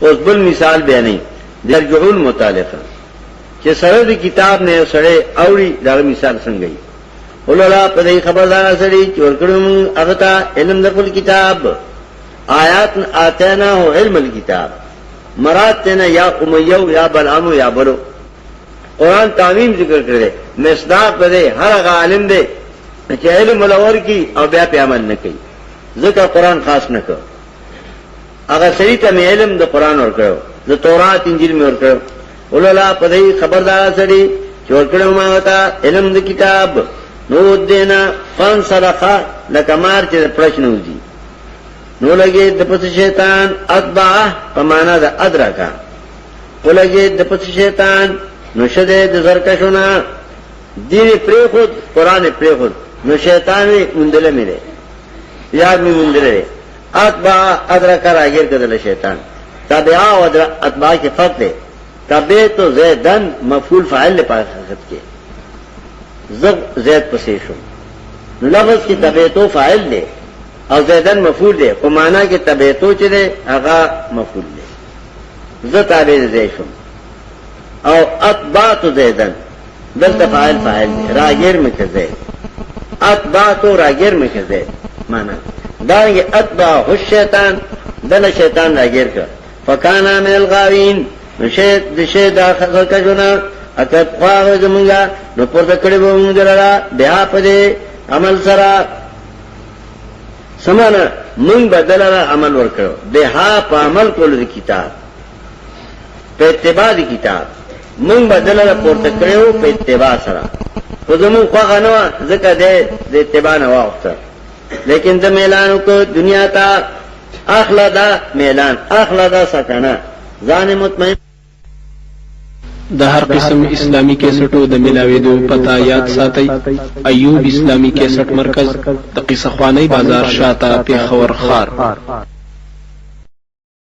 اوس بل مثال بیانې درجعول متعلقه چې سره د کتاب نه سره اوري دا مثال څنګه وي ولولا په دې خبردار سړي چې ورکړم هغه ته علم د خپل کتاب آیات آتینا هو علم الكتاب مراد تینا یا امیو یا بلعمو یا بلو قرآن تعمیم ذکر کرده مصداق بده هر اغا علم ده چې علم ملور کی او بیا پی عمل نکی ذکر قرآن خاص نکو اگر سری تا میں علم ده قرآن ورکڑو ده تورات انجیل میں ورکڑو اولالا پدهی خبردار سڑی چې ورکڑو ماوتا علم ده کتاب نو دینا فان صدقا لکمار چې پرش نوزی نو لگے دپس شیطان اتبعہ پمانا دا ادرکا نو لگے دپس شیطان نو شدے دا زرکشونا دین پری خود قرآن پری خود نو شیطان مندلے میرے یاد میں مندلے اتبعہ ادرکا راگیر کدل شیطان تابعہ و اتبعہ کے فرق دے تابع تو زیدن مفعول فاعل لے پاس حقیقت کے زید پسیشو لفظ کی تابع تو فاعل دے او زیدن مفعول دے په معنا کې تبعتو چې دے هغه مفعول دے ز تابع زید شو او اتبعت زیدن دلته فاعل دے راګر مکه زید اتبعت راګر مکه زید معنا دا یې اتبع الشیطان دل شیطان راګر کړ فکانا من الغاوین نشید د شه داخل کجونه اته خو زمونږه نو پورته کړي وو موږ دلته بیا په عمل سره سمانا من بدل عمل ورکړو به په عمل کولو د کتاب په اتباع د کتاب من بدل پورته کړو په اتباع سره خو زمون خو غنو ځکه د اتباع نه واخته لیکن د اعلان کو دنیا ته اخلادا اعلان اخلادا سکنه ځان مطمئن د هر قسم اسلامی کیسټو د ملاویدو پتا یاد ساتي ایوب اسلامی کیسټ مرکز د قصه خوانی بازار شاته پیښور خار